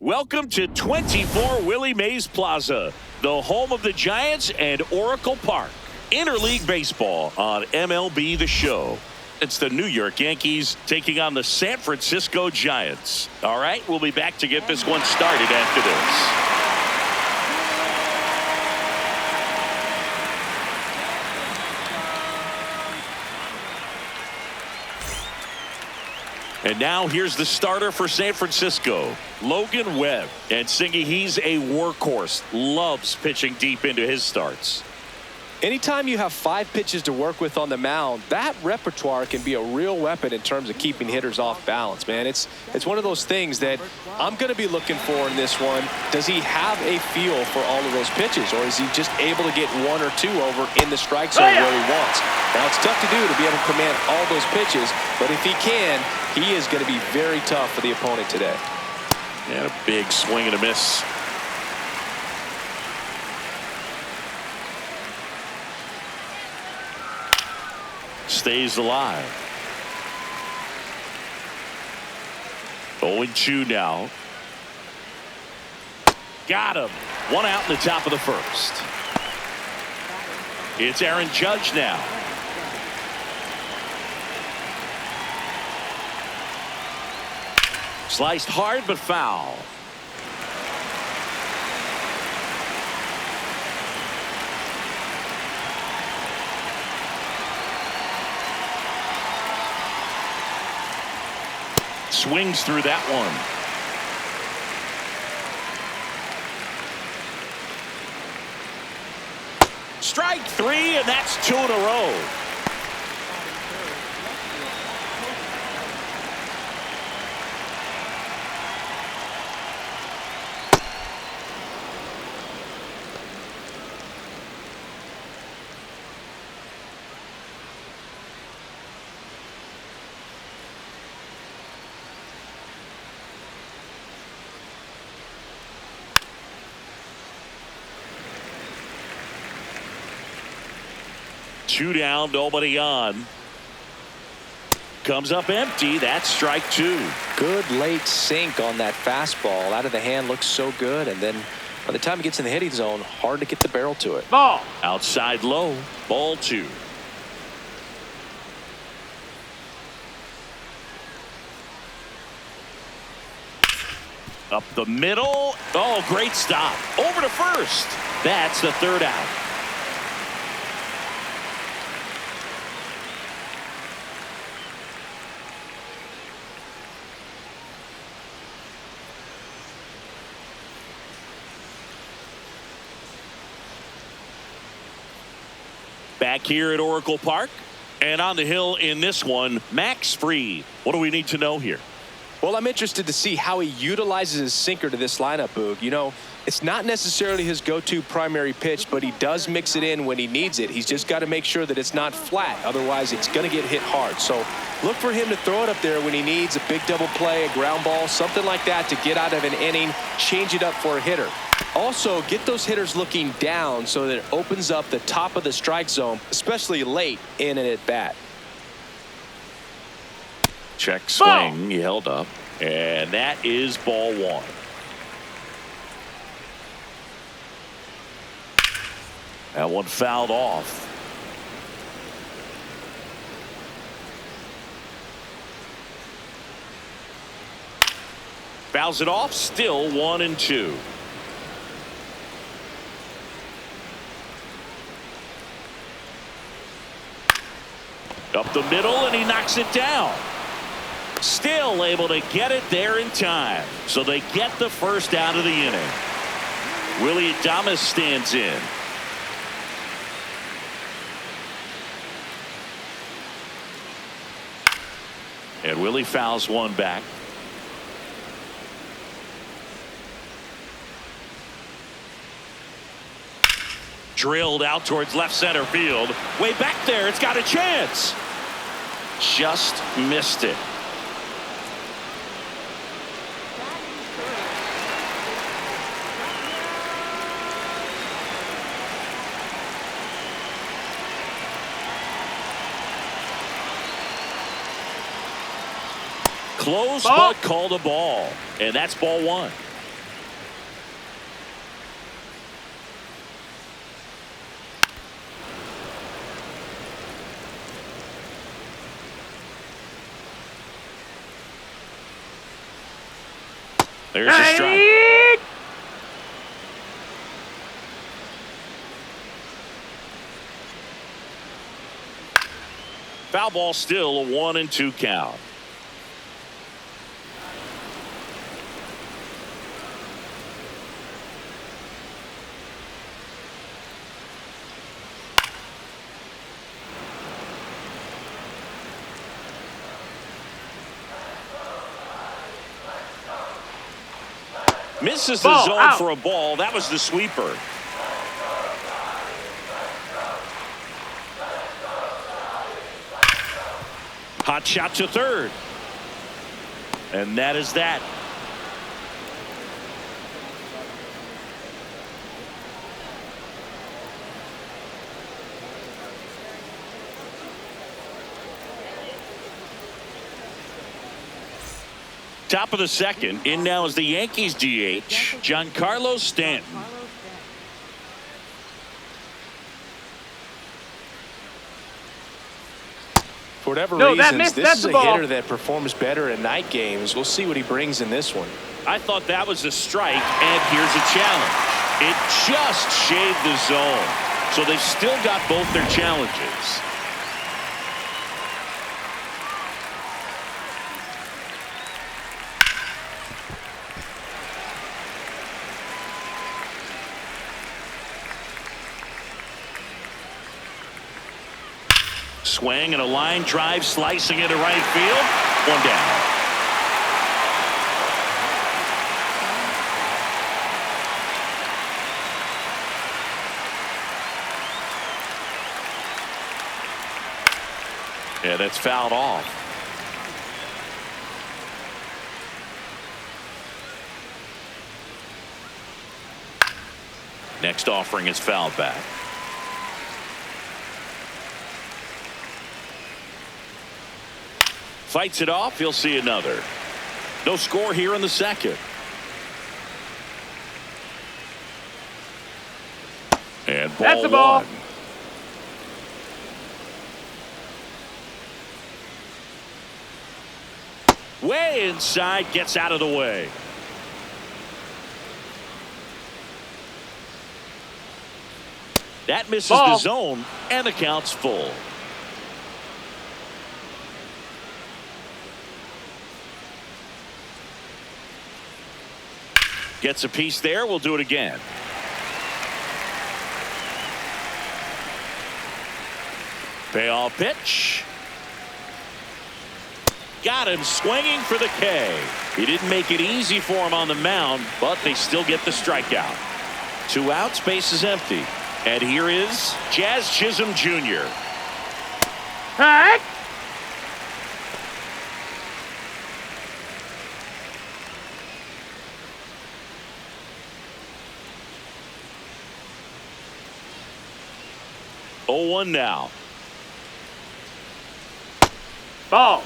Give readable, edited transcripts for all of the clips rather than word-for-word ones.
Welcome to 24 Willie Mays Plaza, the home of the Giants and Oracle Park. Interleague baseball on MLB The Show. It's the New York Yankees taking on the San Francisco Giants. All right, we'll be back to get this one started after this. And now here's the starter for San Francisco, Logan Webb. And Singy, he's a workhorse, loves pitching deep into his starts. Anytime you have 5 pitches to work with on the mound, that repertoire can be a real weapon in terms of keeping hitters off balance, man. It's one of those things that I'm going to be looking for in this one. Does he have a feel for all of those pitches, or is he just able to get 1 or 2 over in the strike zone where he wants? Now, it's tough to do to be able to command all those pitches, but if he can, he is going to be very tough for the opponent today. And a big swing and a miss. Stays alive. 0-2 now. Got him. 1 out in the top of the first. It's Aaron Judge now. Sliced hard but foul. Swings through that one. Strike 3, and that's 2 in a row. Two down, nobody on. Comes up empty. That's strike 2. Good late sink on that fastball. Out of the hand, looks so good. And then by the time it gets in the hitting zone, hard to get the barrel to it. Ball. Outside low. Ball 2. Up the middle. Oh, great stop. Over to first. That's the 3rd out. Back here at Oracle Park, and on the hill in this one, Max Fried. What do we need to know here? Well, I'm interested to see how he utilizes his sinker to this lineup, Boog. You know, it's not necessarily his go-to primary pitch, but he does mix it in when he needs it. He's just got to make sure that it's not flat. Otherwise, it's going to get hit hard. So look for him to throw it up there when he needs a big double play, a ground ball, something like that to get out of an inning, change it up for a hitter. Also, get those hitters looking down so that it opens up the top of the strike zone, especially late in an at-bat. Check swing. He held up. And that is ball 1. That one fouled off. Fouls it off. Still 1-2. Up the middle, and he knocks it down. Still able to get it there in time. So they get the first out of the inning. Willie Adames stands in. And Willie fouls one back. Drilled out towards left center field. Way back there, it's got a chance. Just missed it. Close, but called a ball. And that's ball one. There's a strike. Foul ball, still a 1-2 count. Misses the zone out for a ball. That was the sweeper. Hot shot to third. And that is that. Top of the second. In now is the Yankees DH, Giancarlo Stanton. For whatever reasons, this is a hitter that performs better in night games. We'll see what he brings in this one. I thought that was a strike, and here's a challenge. It just shaved the zone. So they've still got both their challenges. Swing and a line drive, slicing into right field. One down. Yeah, that's fouled off. Next offering is fouled back. Fights it off. He'll see another. No score here in the second. And ball That's the ball. One. Way inside, gets out of the way. That misses the zone, and the count's full. Gets a piece there. We'll do it again. Payoff pitch. Got him swinging for the K. He didn't make it easy for him on the mound, but they still get the strikeout. 2 outs, base is empty. And here is Jazz Chisholm Jr. Hey! Oh, 1 now. Ball.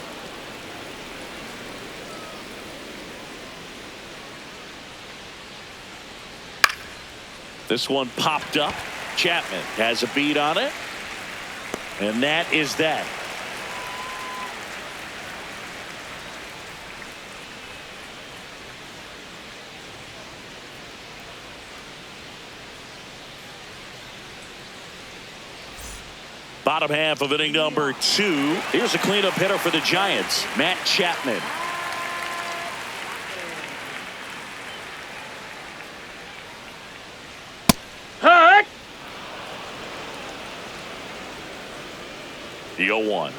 This one popped up. Chapman has a beat on it. And that is that. Bottom half of inning number 2. Here's a cleanup hitter for the Giants, Matt Chapman. Hurt. The 0-1.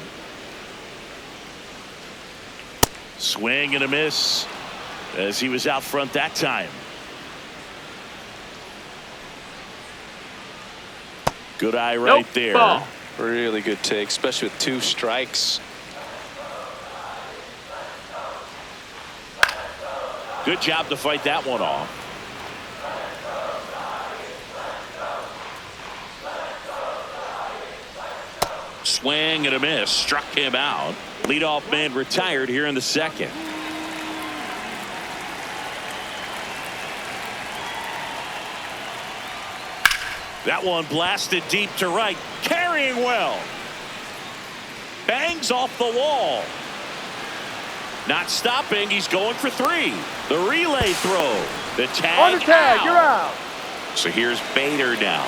Swing and a miss as he was out front that time. Good eye right there. Ball. Really good take, especially with 2 strikes. Good job to fight that one off. Swing and a miss. Struck him out. Leadoff man retired here in the second. That one blasted deep to right. Carrying well. Bangs off the wall. Not stopping. He's going for 3. The relay throw. The tag. On the tag, you're out. So here's Bader now.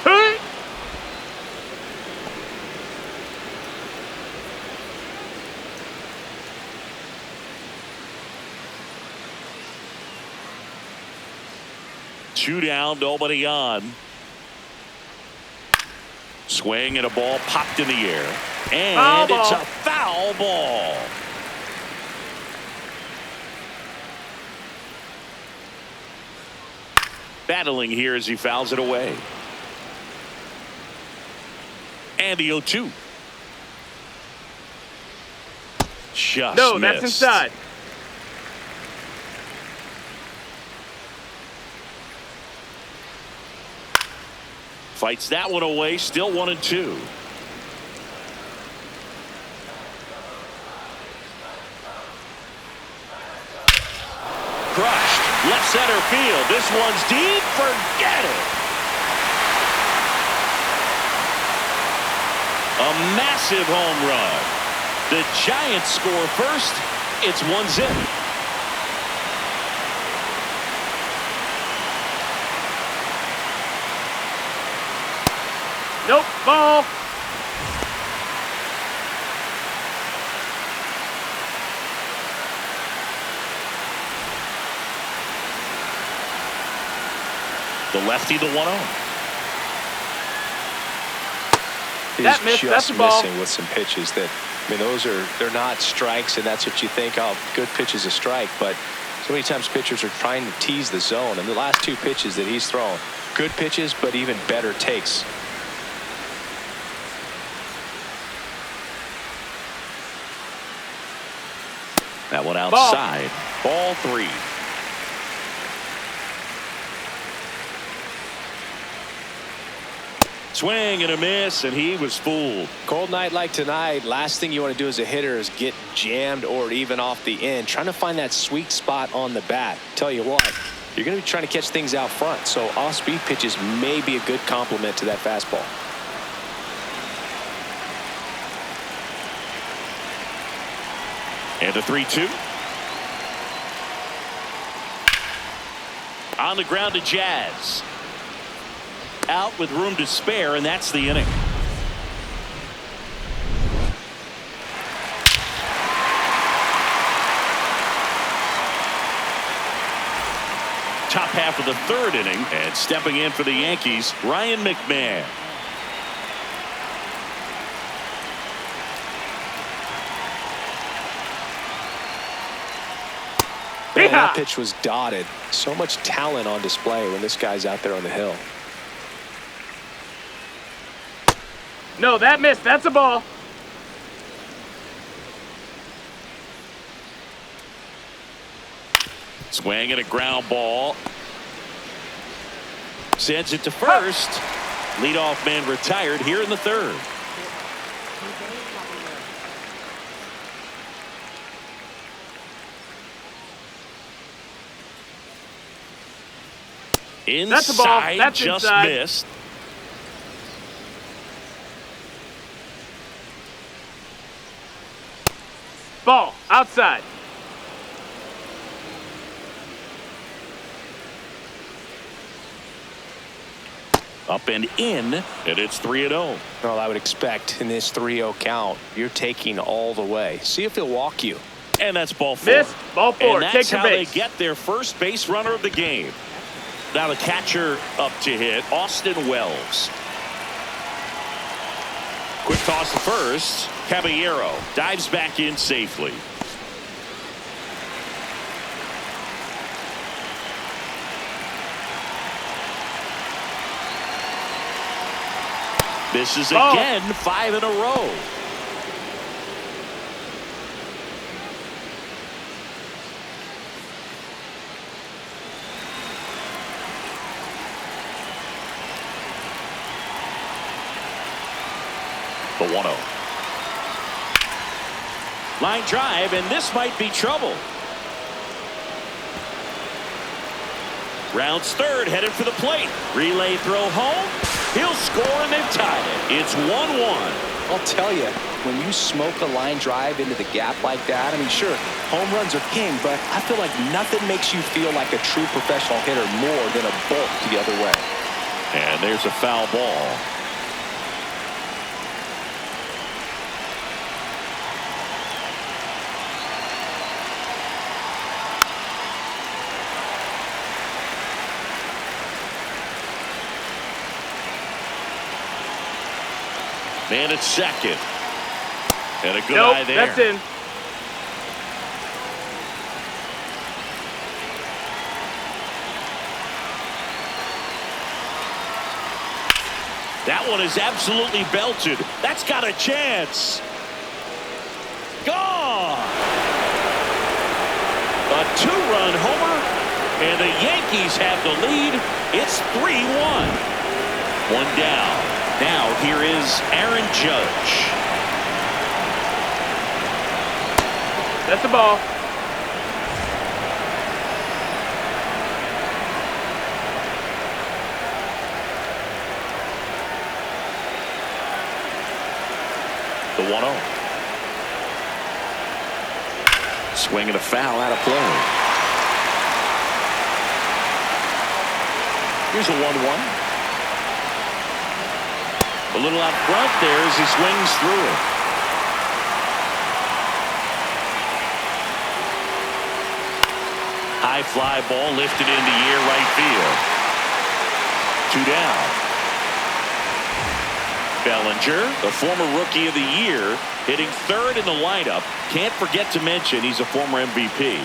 Hey. 2 down, nobody on. Swing and a ball popped in the air. And it's a foul ball. Battling here as he fouls it away. And the 0-2. Just No, missed. that's inside. Fights that one away. Still 1-2. Crushed. Left center field. This one's deep. Forget it. A massive home run. The Giants score first. It's 1-0. Nope, ball. The lefty, the 1-0. That missed, He's that's just a ball. missing with some pitches that, I mean, they're not strikes, and that's what you think, oh, good pitch is a strike. But so many times pitchers are trying to tease the zone. And the last 2 pitches that he's thrown, good pitches, but even better takes. That one outside. Ball 3. Swing and a miss, and he was fooled. Cold night like tonight, last thing you want to do as a hitter is get jammed or even off the end. Trying to find that sweet spot on the bat. Tell you what, you're going to be trying to catch things out front, so off-speed pitches may be a good complement to that fastball. And a 3-2. On the ground to Jazz. Out with room to spare, and that's the inning. Top half of the 3rd inning, and stepping in for the Yankees, Ryan McMahon. Man, that pitch was dotted. So much talent on display when this guy's out there on the hill. No, that missed. That's a ball. Swing and a ground ball. Sends it to first. Leadoff man retired here in the 3rd. Inside, that's a ball. That's just inside. Missed. Ball outside. Up and in, and it's 3-0. Well, I would expect in this 3-0 count, you're taking all the way. See if he'll walk you. And that's ball 4. Missed. Ball 4. And that's Take your how base. they get their first base runner of the game. Now the catcher up to hit, Austin Wells. Quick toss to first. Caballero dives back in safely. This is again 5 in a row. The 1-0. Line drive, and this might be trouble. Rounds 3rd, headed for the plate. Relay throw home. He'll score, and they've tied it. It's 1-1. I'll tell you, when you smoke a line drive into the gap like that, I mean, sure, home runs are king, but I feel like nothing makes you feel like a true professional hitter more than a bolt the other way. And there's a foul ball. Man at second. And a good eye there. That's in. That one is absolutely belted. That's got a chance. Gone. A two-run homer, and the Yankees have the lead. It's 3-1. One down. Now here is Aaron Judge. That's the ball. The 1-0. Swing and a foul out of play. Here's a 1-1. A little out front there as he swings through it. High fly ball lifted into the air right field. Two down. Bellinger, the former rookie of the year, hitting third in the lineup. Can't forget to mention he's a former MVP.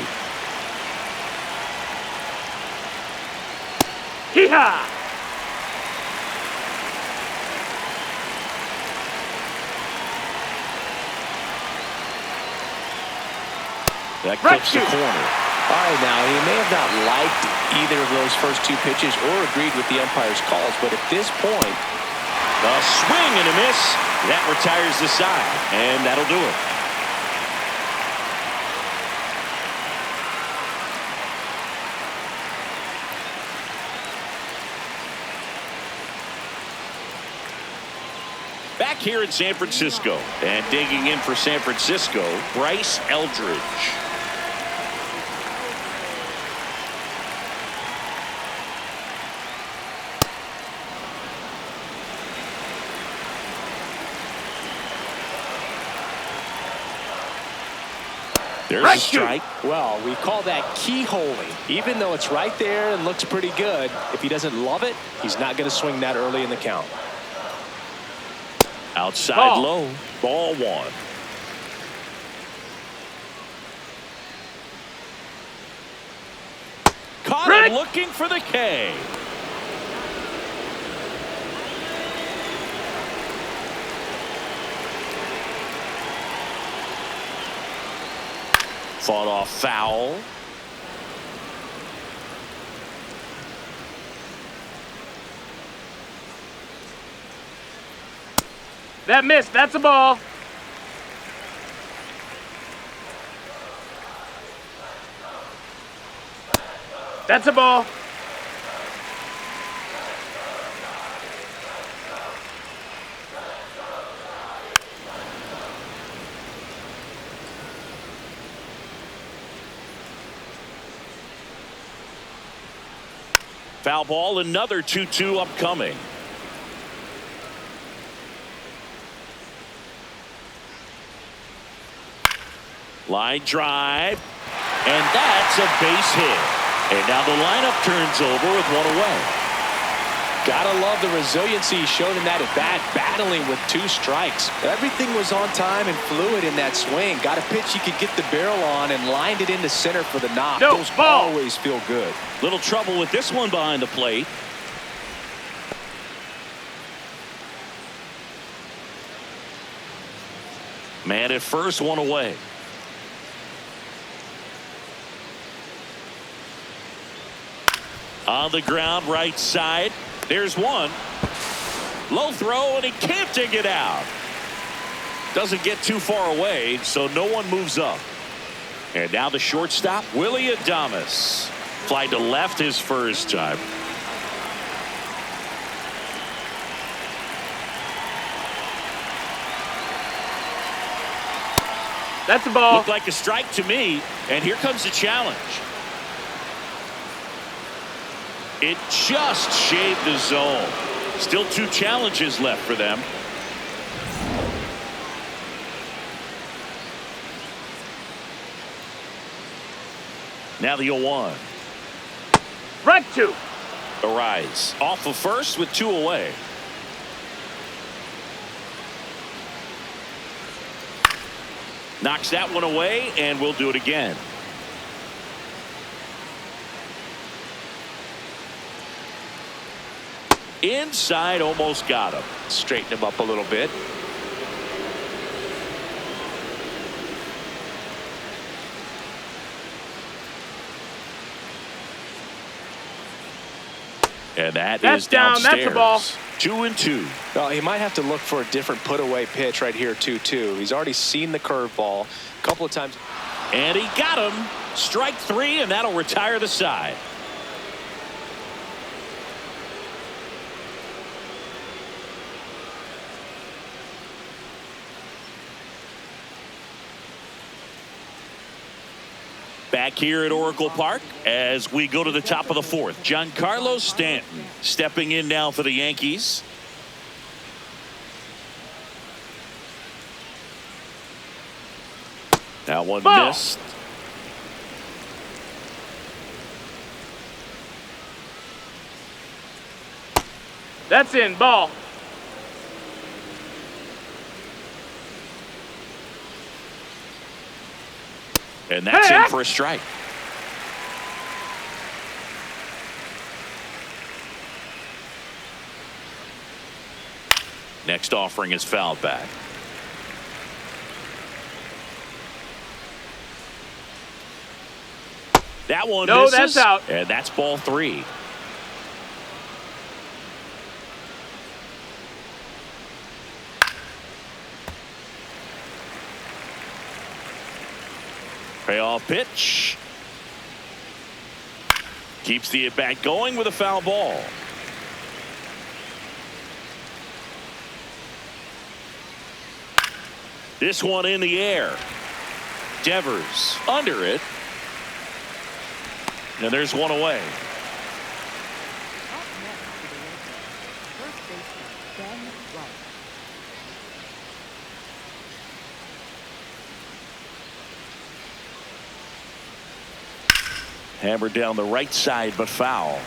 Hee-haw! That clips the corner. All right, now, he may have not liked either of those first two pitches or agreed with the umpire's calls, but at this point, a swing and a miss. That retires the side, and that'll do it. Back here in San Francisco, and digging in for San Francisco, Bryce Eldridge. There's a strike. well, we call that keyholing. Even though it's right there and looks pretty good, if he doesn't love it, he's not going to swing that early in the count. Outside Ball. low. Ball one. Caught Rick. him looking for the K. Fought off foul. That missed. That's a ball. That's a ball. Foul ball, another 2-2 upcoming. Line drive, and that's a base hit. And now the lineup turns over with one away. Gotta love the resiliency he showed in that at bat, battling with two strikes. Everything was on time and fluid in that swing. Got a pitch you could get the barrel on and lined it into center for the knock. No, Those ball. always feel good. Little trouble with this one behind the plate. Man at first, one away. On the ground, right side. There's one. Low throw, and he can't dig it out. Doesn't get too far away, so no one moves up. And now the shortstop, Willie Adames. Fly to left his first time. That's a ball. Looked like a strike to me, and here comes the challenge. It just shaved the zone. Still 2 challenges left for them. Now the 0-1. Right 2. The rise off of first with 2 away. Knocks that one away, and we'll do it again. Inside, almost got him. Straighten him up a little bit. And that's down. downstairs. That's a ball. 2-2. Well, he might have to look for a different put-away pitch right here, 2-2. He's already seen the curveball a couple of times. And he got him. Strike 3, and that'll retire the side. Back here at Oracle Park as we go to the top of the 4th. Giancarlo Stanton stepping in now for the Yankees. That one missed. That's in. Ball. And that's in for a strike. Next offering is fouled back. That one No, misses, that's out. and that's ball 3. Payoff pitch. Keeps the at-bat going with a foul ball. This one in the air. Devers under it. And there's one away. Hammered down the right side, but foul.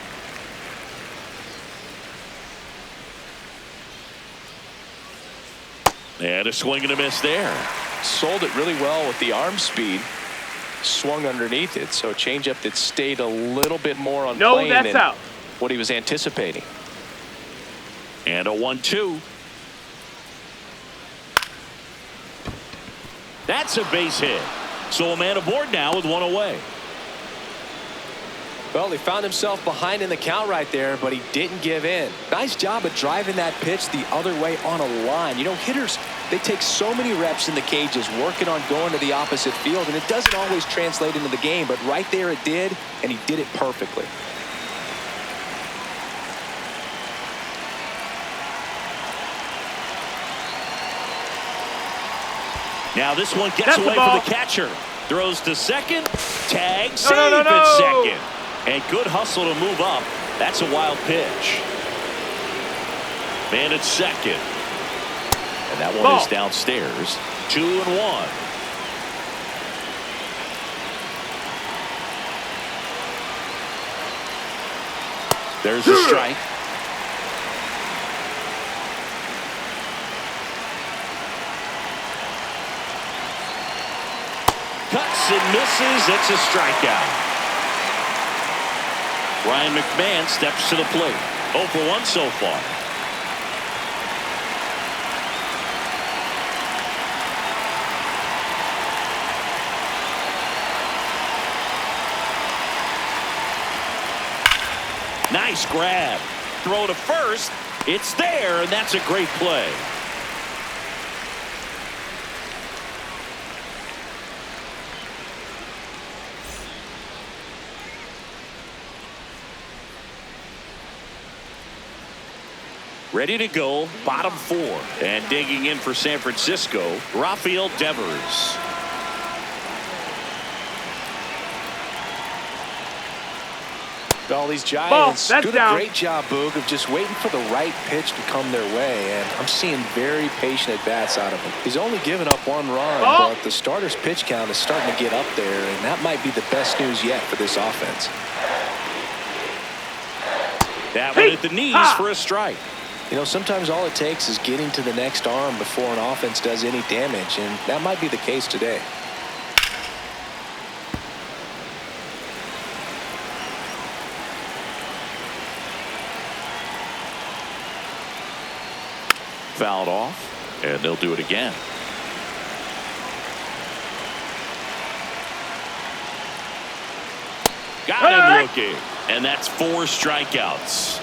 And a swing and a miss there. Sold it really well with the arm speed. Swung underneath it, so a changeup that stayed a little bit more on plane that's than out. what he was anticipating. And a 1-2. That's a base hit. So a man aboard now with one away. Well, he found himself behind in the count right there, but he didn't give in. Nice job of driving that pitch the other way on a line. You know, hitters, they take so many reps in the cages working on going to the opposite field, and it doesn't always translate into the game, but right there it did, and he did it perfectly. Now this one gets away from the catcher. Throws to second. Tag. Save no. at second. And good hustle to move up. That's a wild pitch. Man at second. And that one is downstairs. 2-1. There's a strike. Cuts and misses. It's a strikeout. Ryan McMahon steps to the plate. 0 for 1 so far. Nice grab. Throw to first. It's there, and that's a great play. Ready to go, bottom 4. And digging in for San Francisco, Rafael Devers. All these Giants That's do a down. great job, Boog, of just waiting for the right pitch to come their way, and I'm seeing very patient at-bats out of him. He's only given up 1 run, but the starter's pitch count is starting to get up there, and that might be the best news yet for this offense. That one at the knees for a strike. You know, sometimes all it takes is getting to the next arm before an offense does any damage, and that might be the case today. Fouled off, and they'll do it again. Got him looking, and that's 4 strikeouts.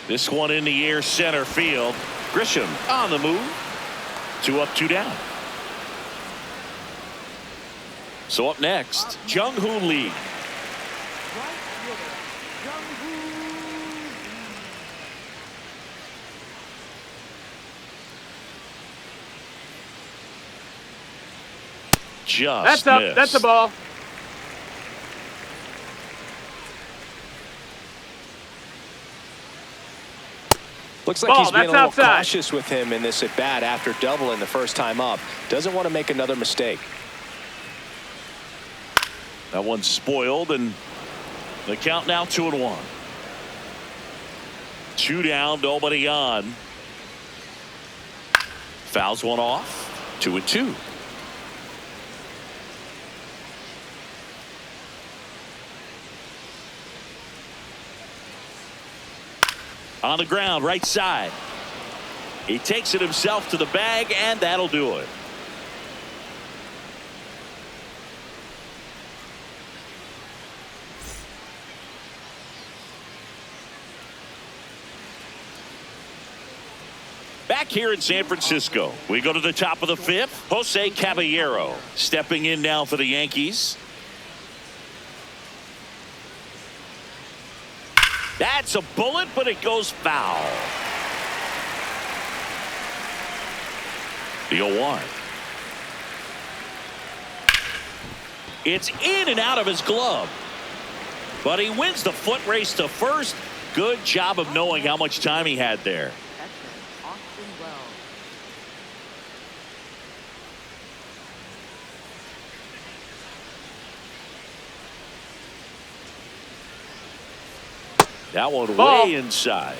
This one in the air, center field. Grisham on the move. 2 up, 2 down. So up next, Jung-Hoo Lee. Just That's up. missed. That's a ball. Looks like he's being a little outside. cautious with him in this at-bat after doubling the first time up. Doesn't want to make another mistake. That one's spoiled, and the count now 2-1. 2 down, nobody on. Fouls one off. 2-2. On the ground, right side. He takes it himself to the bag, and that'll do it. Back here in San Francisco, we go to the top of the 5th. Jose Caballero stepping in now for the Yankees. That's a bullet, but it goes foul. The 0-1. It's in and out of his glove. But he wins the foot race to first. Good job of knowing how much time he had there. That one way inside.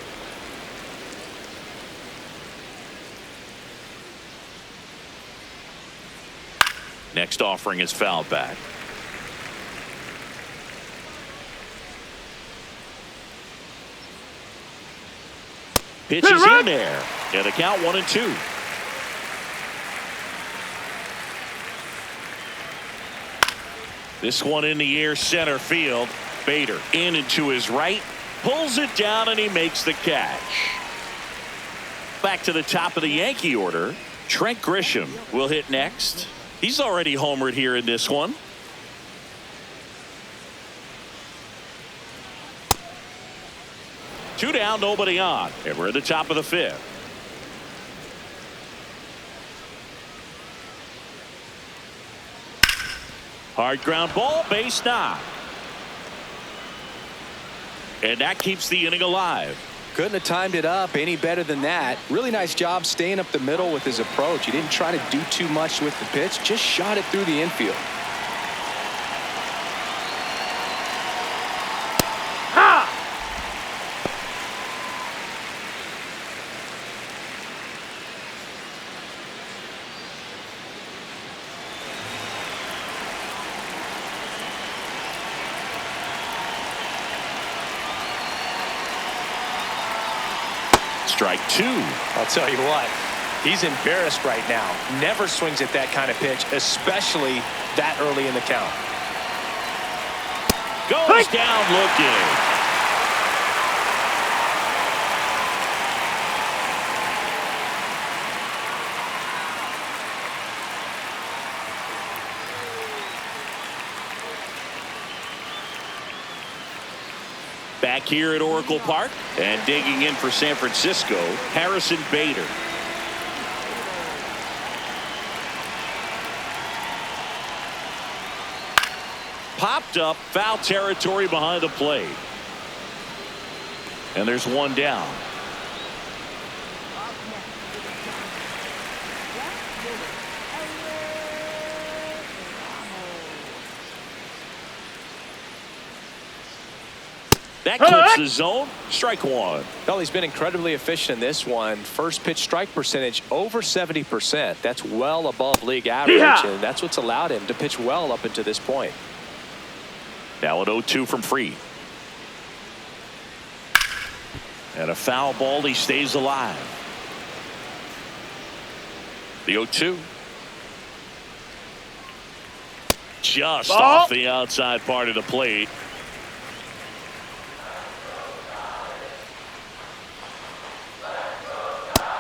Next offering is fouled back. Pitch is in there. And the count 1-2. This one in the air, center field. Bader in and to his right. Pulls it down, and he makes the catch. Back to the top of the Yankee order. Trent Grisham will hit next. He's already homered here in this one. Two down, nobody on, and we're at the top of the 5th. Hard ground ball, base knock. And that keeps the inning alive. Couldn't have timed it up any better than that. Really nice job staying up the middle with his approach. He didn't try to do too much with the pitch, just shot it through the infield. Strike 2. I'll tell you what, he's embarrassed right now. Never swings at that kind of pitch, especially that early in the count. Goes down looking. Back here at Oracle Park and digging in for San Francisco, Harrison Bader. Popped up, foul territory behind the plate. And there's one down. That clips the zone. Strike one. Well, he's been incredibly efficient in this one. First pitch strike percentage over 70%. That's well above league average, and that's what's allowed him to pitch well up until this point. Now an 0-2 from Fried. And a foul ball. He stays alive. The 0-2. Just off the outside part of the plate.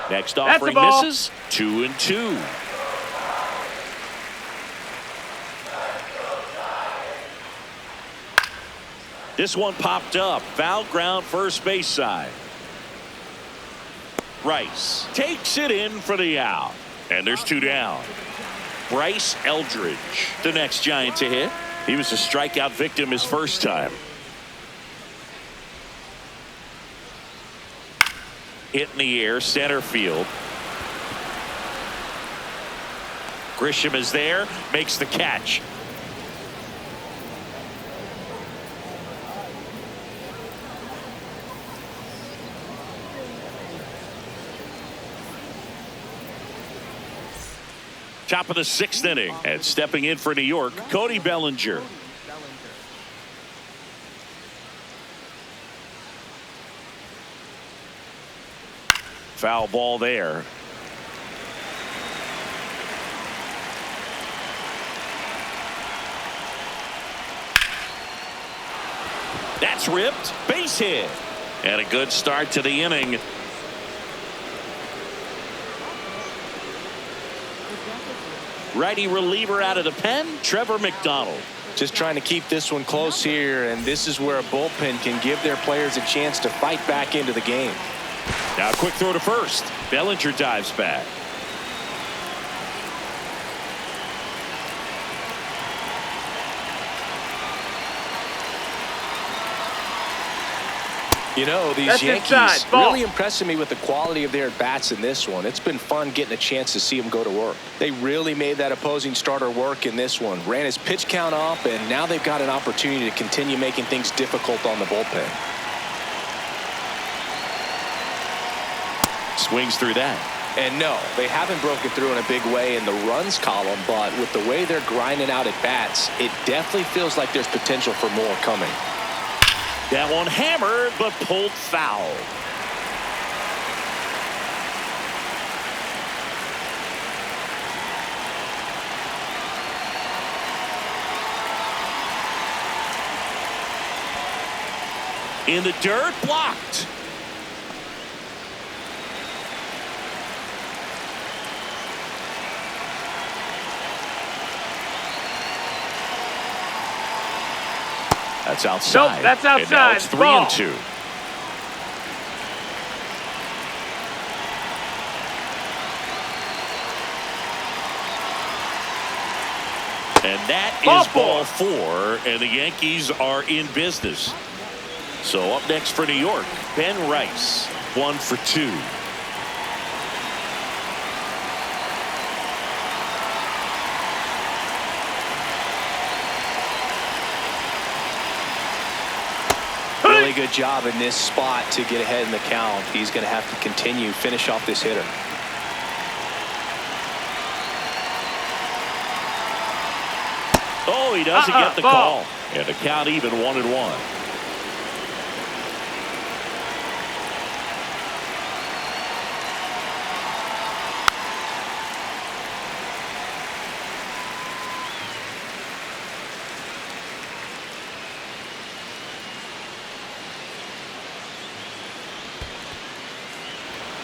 Next offering misses. 2-2. This one popped up. Foul ground first base side. Rice takes it in for the out. And there's two down. Bryce Eldridge, the next Giant to hit. He was a strikeout victim his first time. Hit in the air, center field. Grisham is there, makes the catch. Top of the sixth inning, and stepping in for New York, Cody Bellinger. Foul ball there. That's ripped. Base hit. And a good start to the inning. Righty reliever out of the pen, Trevor McDonald. Just trying to keep this one close here, and this is where a bullpen can give their players a chance to fight back into the game. Now a quick throw to first. Bellinger dives back. You know, these Yankees really impressing me with the quality of their at-bats in this one. It's been fun getting a chance to see them go to work. They really made that opposing starter work in this one. Ran his pitch count up, and now they've got an opportunity to continue making things difficult on the bullpen. Swings through that. And no, they haven't broken through in a big way in the runs column, but with the way they're grinding out at-bats, it definitely feels like there's potential for more coming. That one hammered, but pulled foul. In the dirt, blocked. That's outside. Nope, that's outside. And now it's 3-2. And that is ball four, and the Yankees are in business. So up next for New York, Ben Rice, 1 for 2. Really good job in this spot to get ahead in the count. He's going to have to continue, finish off this hitter. Oh, he doesn't get the call. And the count even 1-1.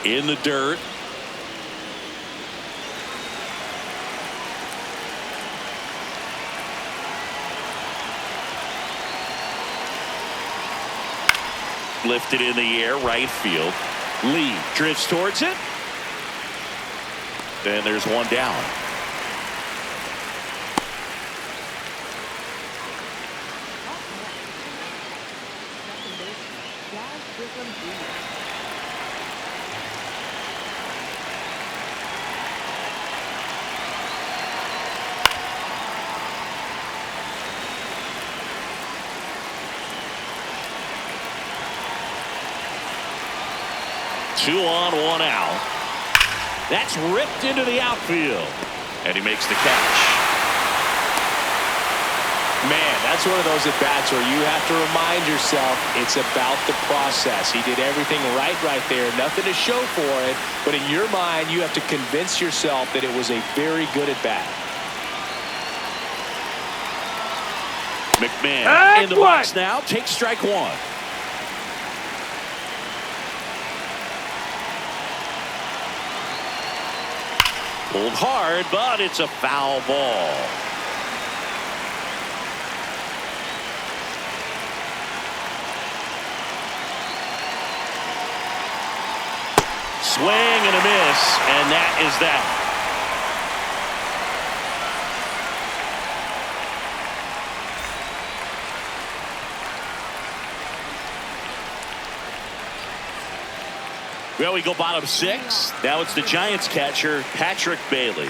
In the dirt. Lifted in the air, right field. Lee drifts towards it. And there's one down. Two on, one out. That's ripped into the outfield. And he makes the catch. Man, that's one of those at-bats where you have to remind yourself it's about the process. He did everything right there. Nothing to show for it. But in your mind, you have to convince yourself that it was a very good at-bat. McMahon in the box now. Takes strike one. Pulled hard, but it's a foul ball. Swing and a miss, and that is that. Well, we go bottom six. Now it's the Giants catcher, Patrick Bailey.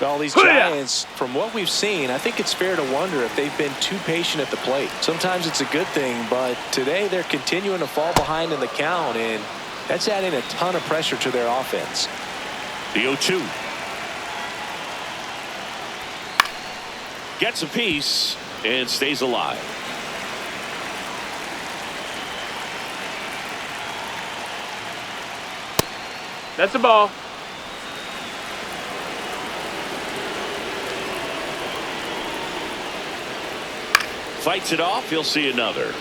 Well, these Giants, from what we've seen, I think it's fair to wonder if they've been too patient at the plate. Sometimes it's a good thing, but today they're continuing to fall behind in the count, and that's adding a ton of pressure to their offense. The 0-2. Gets a piece and stays alive. That's a ball. Fights it off. He'll see another.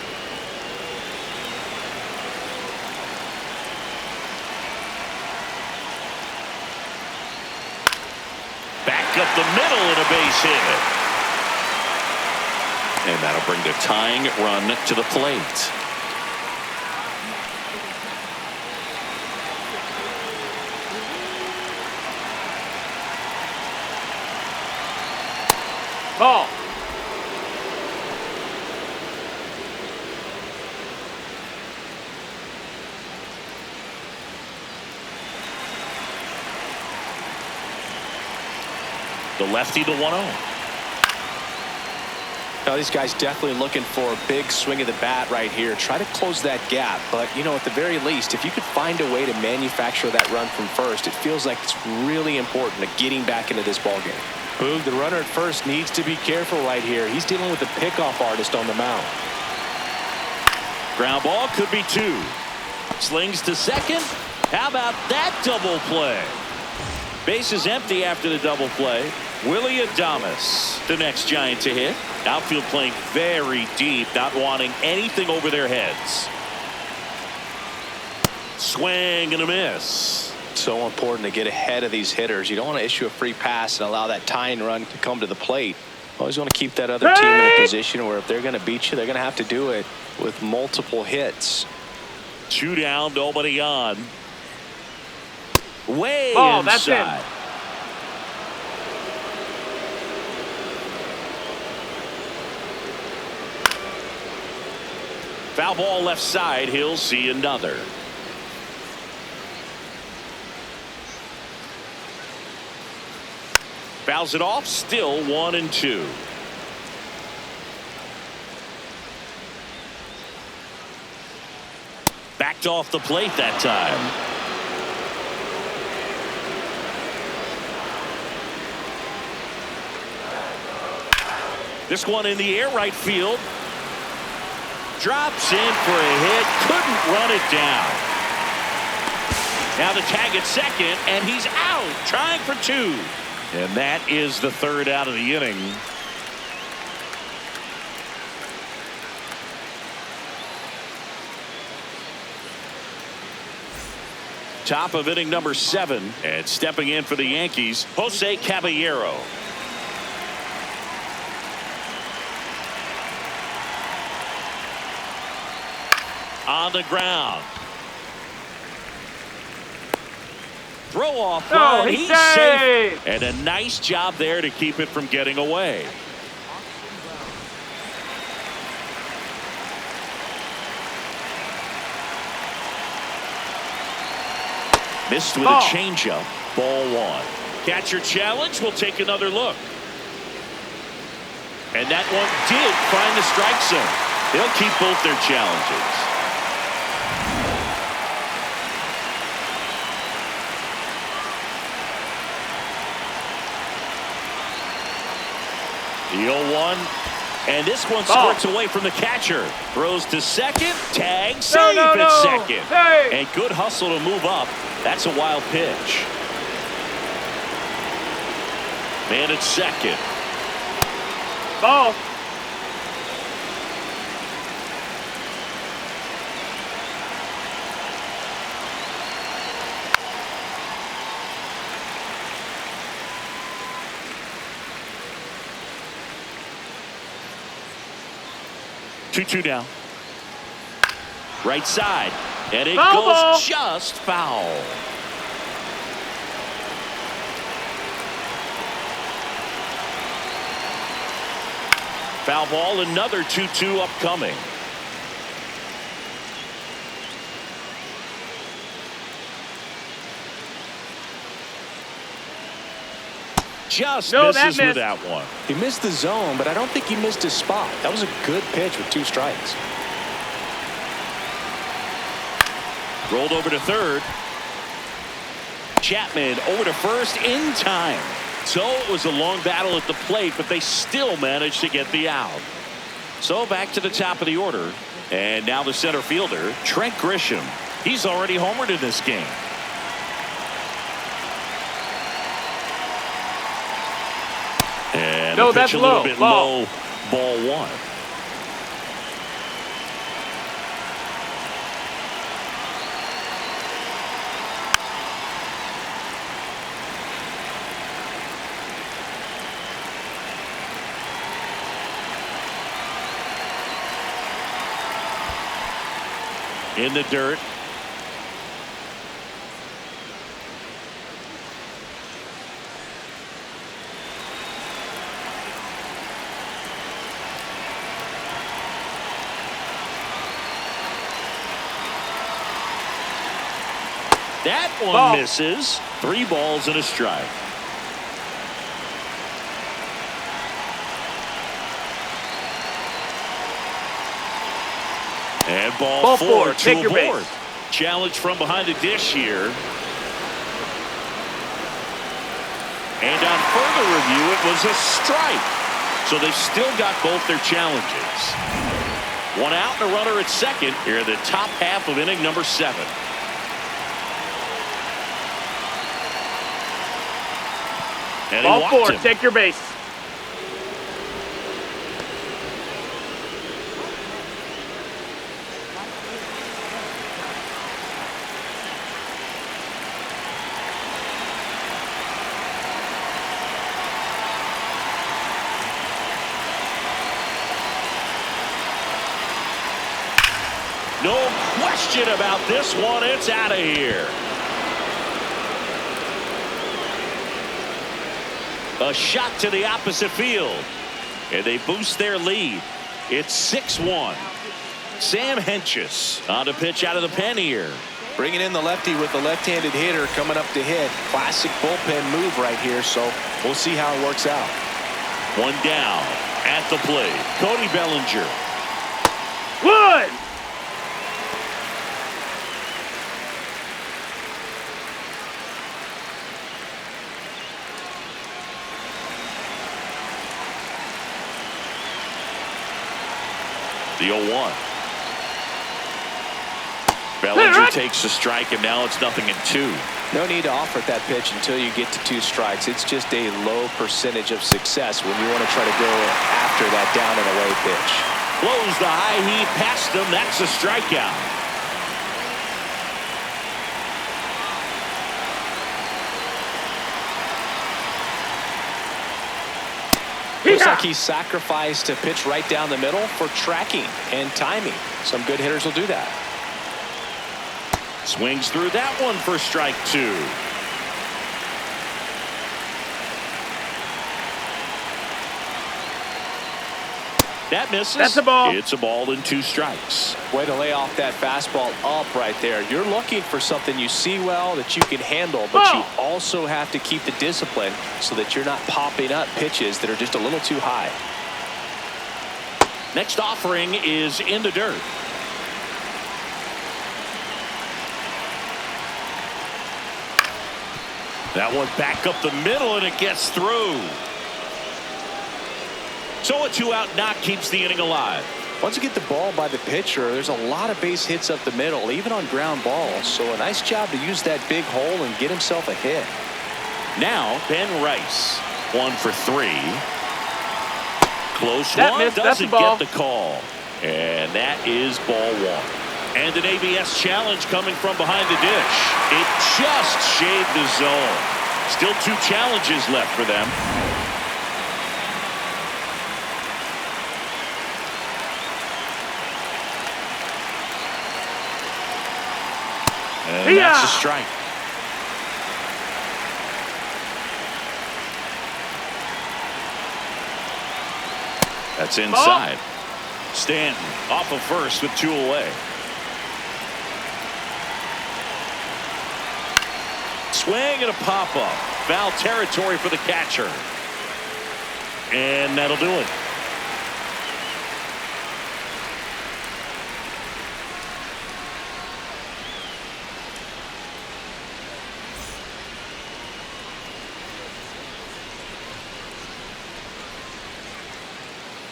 Back up the middle and a base hit. And that'll bring the tying run to the plate. Ball. The lefty, the 1-0. Now, these guys definitely looking for a big swing of the bat right here. Try to close that gap. But, you know, at the very least, if you could find a way to manufacture that run from first, it feels like it's really important to getting back into this ballgame. Boog, the runner at first needs to be careful right here. He's dealing with a pickoff artist on the mound. Ground ball could be two. Slings to second. How about that double play? Base is empty after the double play. Willie Adames, the next Giant to hit. Outfield playing very deep, not wanting anything over their heads. Swing and a miss. So important to get ahead of these hitters. You don't want to issue a free pass and allow that tying run to come to the plate. Always want to keep that other team in a position where if they're going to beat you, they're going to have to do it with multiple hits. Two down, nobody on. Way ball, inside. that's in. Foul ball left side. He'll see another. Fouls it off. Still 1-2. Backed off the plate that time. This one in the air, right field. Drops in for a hit. Couldn't run it down. Now the tag at second, and he's out. Trying for two. And that is the third out of the inning. Top of inning number 7. And stepping in for the Yankees, Jose Caballero. on the ground. Throw off No, run. he's He's safe. safe. And a nice job there to keep it from getting away. Missed with a changeup. Ball one. Catcher challenge. We'll take another look. And that one did find the strike zone. They'll keep both their challenges. The 0-1. And this one squirts away from the catcher. Throws to second. Tag. Safe at second. Hey. And good hustle to move up. That's a wild pitch. Man at second. Ball. Two down. Right side. And it Foul goes ball. just foul. Foul ball, another 2-2 upcoming. Just misses with that one. He missed the zone, but I don't think he missed his spot. That was a good pitch with 2 strikes. Rolled over to third. Chapman over to first in time. So it was a long battle at the plate, but they still managed to get the out. So back to the top of the order. And now the center fielder, Trent Grisham. He's already homered in this game. And No, the pitch that's a little low. bit Ball. low. Ball one. In the dirt. That one misses. 3 balls and a strike. And ball 4 Take to your a board. base. Challenge from behind the dish here. And on further review, it was a strike. So they've still got both their challenges. 1 out and a runner at second here in the top half of inning number 7. And he Ball walked 4. him. Take your base. No question about this one. It's out of here. A shot to the opposite field. And they boost their lead. It's 6-1. Sam Hentges on to pitch out of the pen here. Bringing in the lefty with the left-handed hitter coming up to hit. Classic bullpen move right here, so we'll see how it works out. 1 down at the plate. Cody Bellinger. Wood. The 0-1. Bellinger takes a strike, and now it's 0-2. No need to offer that pitch until you get to 2 strikes. It's just a low percentage of success when you want to try to go after that down and away pitch. Blows the high heat past him. That's a strikeout. Looks like he sacrificed a pitch right down the middle for tracking and timing. Some good hitters will do that. Swings through that one for strike 2. That misses. That's a ball. It's a ball and 2 strikes. Way to lay off that fastball up right there. You're looking for something you see well that you can handle, but you also have to keep the discipline so that you're not popping up pitches that are just a little too high. Next offering is in the dirt. That one back up the middle, and it gets through. So a 2-out knock keeps the inning alive. Once you get the ball by the pitcher, there's a lot of base hits up the middle, even on ground balls. So a nice job to use that big hole and get himself a hit. Now Ben Rice, 1 for 3. Close That one, missed. That's doesn't a ball. get the call. And that is ball 1. And an ABS challenge coming from behind the dish. It just shaved the zone. Still 2 challenges left for them. And that's a strike. That's inside. Stanton off of first with 2 away. Swing and a pop-up. Foul territory for the catcher. And that'll do it.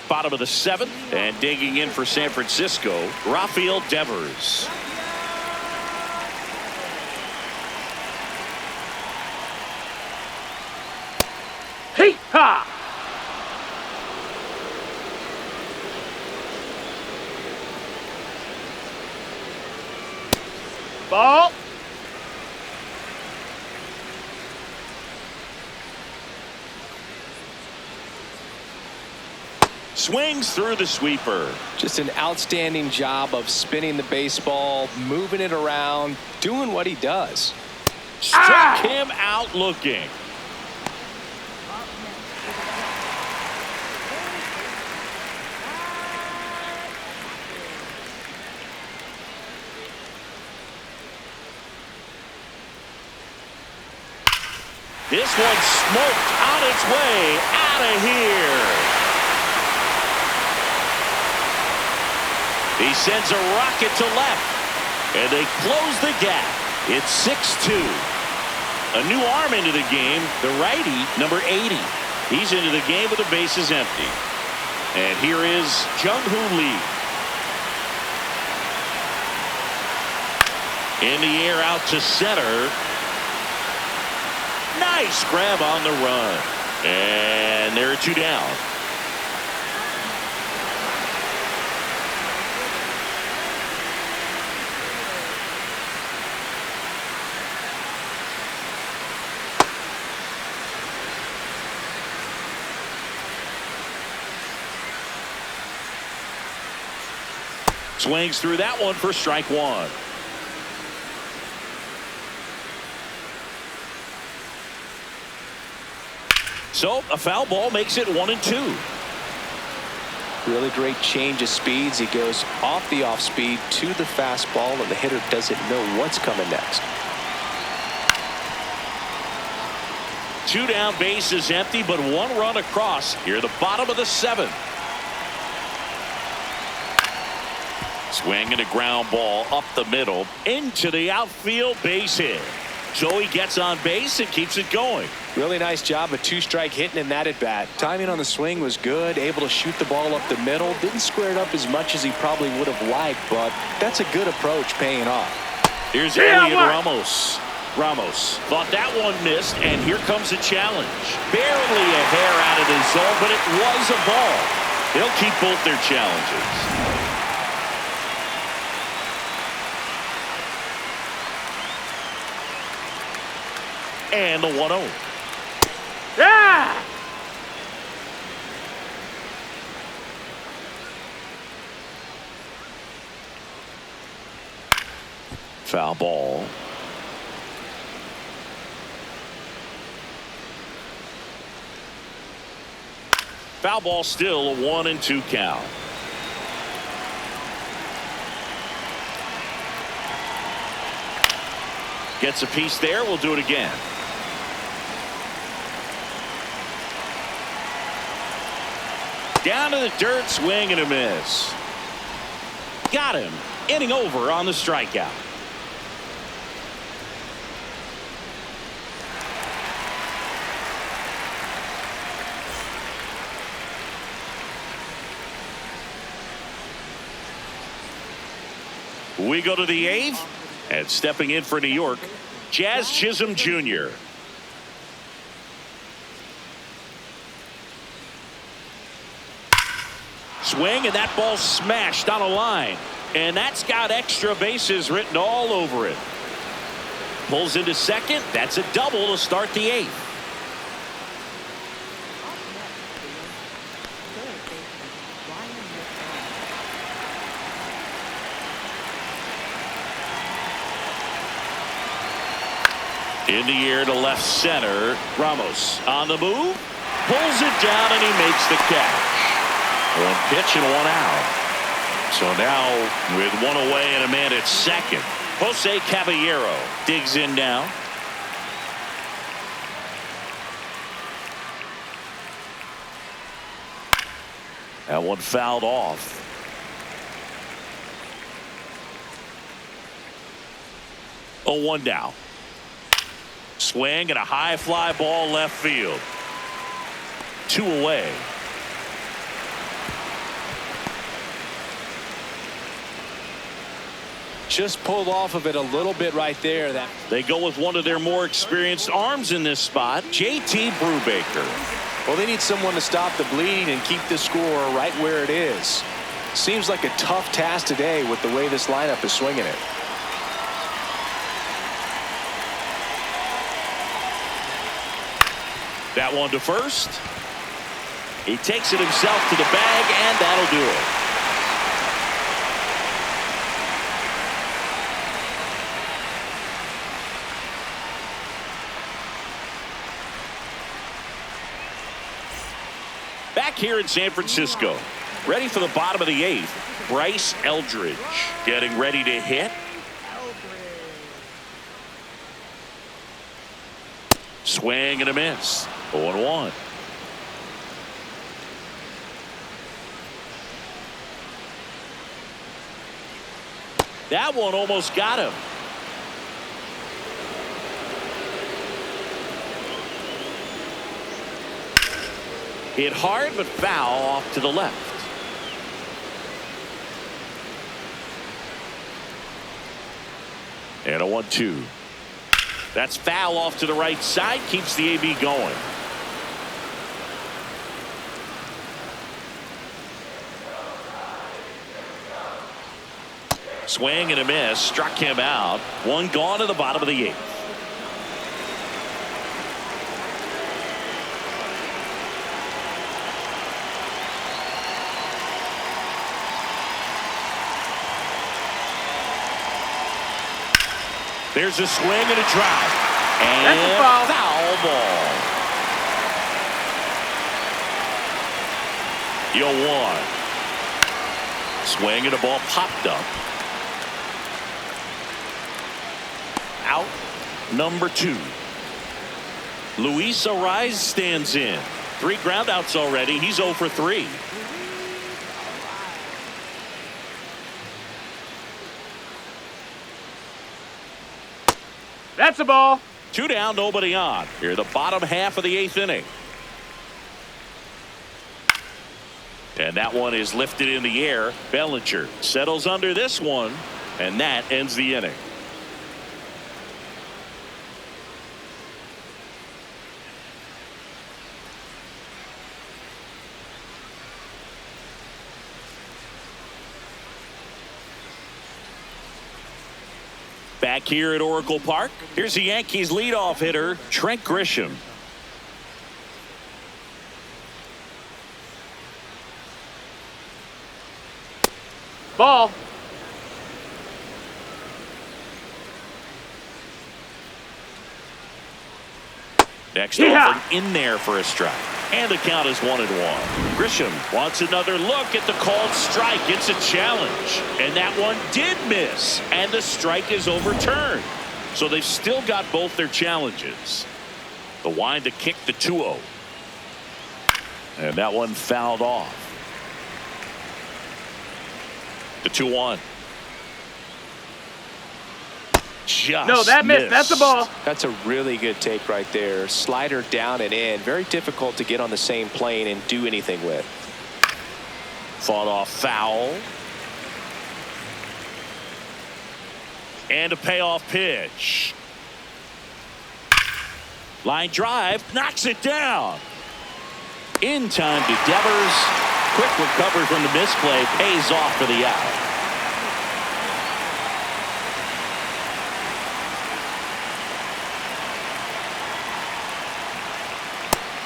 Bottom of the 7th, and digging in for San Francisco, Rafael Devers. Hey, ha! Ball. Swings through the sweeper. Just an outstanding job of spinning the baseball, moving it around, doing what he does. Struck him out looking. This one smoked on its way out of here. He sends a rocket to left, and they close the gap. It's 6-2. A new arm into the game, the righty, number 80. He's into the game with the bases empty. And here is Jung-Hoo Lee. In the air out to center. Nice grab on the run. And there are 2 down. Swings through that one for strike 1. So a foul ball makes it 1-2. Really great change of speeds. He goes off the off speed to the fastball, and the hitter doesn't know what's coming next. 2 down, bases empty, but 1 run across here, the bottom of the 7th. Swing and a ground ball up the middle into the outfield, base hit. So he gets on base and keeps it going. Really nice job of 2-strike hitting in that at bat. Timing on the swing was good, able to shoot the ball up the middle. Didn't square it up as much as he probably would have liked, but that's a good approach, paying off. Here's Elliot Ramos. Ramos thought that one missed, and here comes a challenge. Barely a hair out of the zone, but it was a ball. They'll keep both their challenges. And the 1-0. Yeah! Foul ball. Foul ball, still a 1-2 count. Gets a piece there. We'll do it again. Down to the dirt, swing and a miss. Got him. Inning over on the strikeout. We go to the eighth, and stepping in for New York, Jazz Chisholm Jr. Swing, and that ball smashed on a line, and that's got extra bases written all over it. Pulls into second. That's a double to start the eighth. In the air to left center. Ramos on the move. Pulls it down, and he makes the catch. One pitch and one out. So now with one away and a man at second, Jose Caballero digs in now. That one fouled off. 0-1 now. Swing and a high fly ball left field. 2 away. Just pulled off of it a little bit right there. That they go with one of their more experienced arms in this spot, JT Brubaker. Well, they need someone to stop the bleed and keep the score right where it is. Seems like a tough task today with the way this lineup is swinging it. That one to first. He takes it himself to the bag, and that'll do it. Back here in San Francisco, ready for the bottom of the eighth, Bryce Eldridge getting ready to hit. Swing and a miss. 0-1. That one almost got him. Hit hard, but foul off to the left. And a 1-2. That's foul off to the right side. Keeps the AB going. Swing and a miss. Struck him out. One gone to the bottom of the eighth. There's a swing and a drive. And that's a foul. Foul ball. You'll one. Swing and a ball popped up. Out number 2. Luis Ariz stands in. 3 groundouts already. He's 0 for 3. That's a ball. 2 down, nobody on. Here, the bottom half of the 8th inning. And that one is lifted in the air. Bellinger settles under this one, and that ends the inning. Back here at Oracle Park, here's the Yankees leadoff hitter, Trent Grisham. Ball. Next Yeah. offering in there for a strike. And the count is 1-1. Grisham wants another look at the called strike. It's a challenge. And that one did miss. And the strike is overturned. So they've still got both their challenges. The wind to kick the 2-0. And that one fouled off. The 2-1. Just No, that missed. That's the ball. That's a really good take right there. Slider down and in. Very difficult to get on the same plane and do anything with. Fought off foul. And a payoff pitch. Line drive. Knocks it down. In time to Devers. Quick recovery from the misplay. Pays off for the out.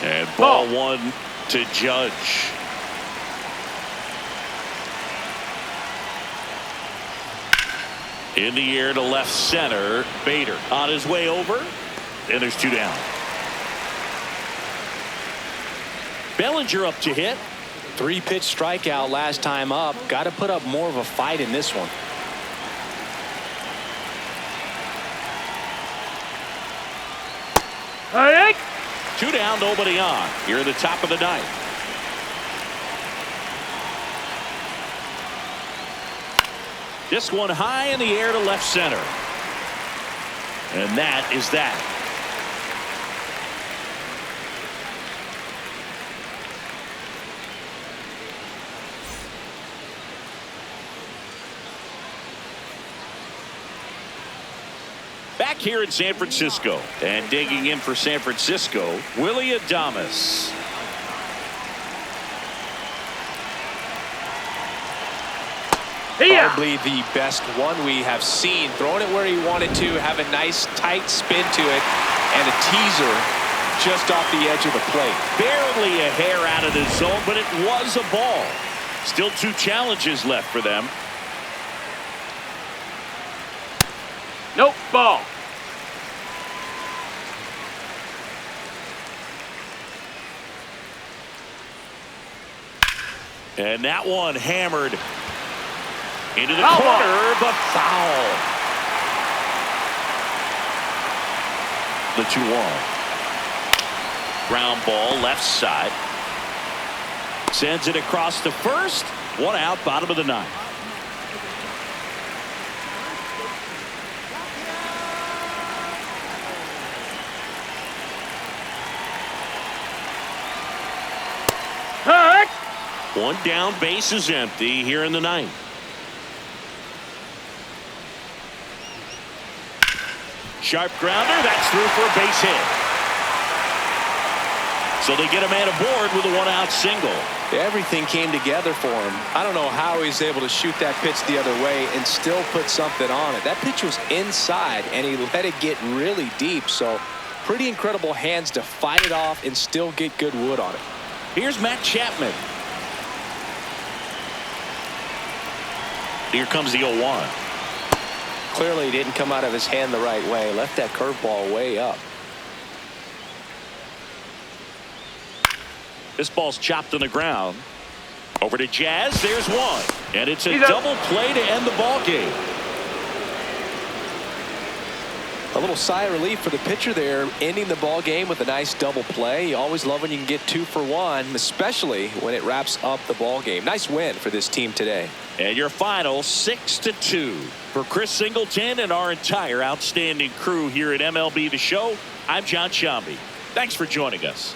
And ball one to Judge. In the air to left center. Bader on his way over. And there's 2 down. Bellinger up to hit. 3-pitch strikeout last time up. Got to put up more of a fight in this one. Hey. 2 down, nobody on. Here at the top of the 9th. This one high in the air to left center. And that is that. Back here in San Francisco, and digging in for San Francisco, Willie Adames. Yeah. Probably the best one we have seen. Throwing it where he wanted to, have a nice tight spin to it, and a teaser just off the edge of the plate. Barely a hair out of the zone, but it was a ball. Still 2 challenges left for them. Nope. Ball. And that one hammered into the Foul corner, but foul. The 2-1. Ground ball left side. Sends it across to first. 1 out, bottom of the 9th. Heck. 1 down, base is empty here in the 9th. Sharp grounder, that's through for a base hit. So they get a man aboard with a 1-out single. Everything came together for him. I don't know how he's able to shoot that pitch the other way and still put something on it. That pitch was inside, and he let it get really deep. So pretty incredible hands to fight it off and still get good wood on it. Here's Matt Chapman. Here comes the 0-1. Clearly he didn't come out of his hand the right way. Left that curveball way up. This ball's chopped on the ground. Over to Jazz. There's one. And it's a He's up. double play to end the ball game. A little sigh of relief for the pitcher there, ending the ball game with a nice double play. You always love when you can get 2 for 1, especially when it wraps up the ball game. Nice win for this team today. And your final 6-2. For Chris Singleton and our entire outstanding crew here at MLB The Show, I'm John Shambi. Thanks for joining us.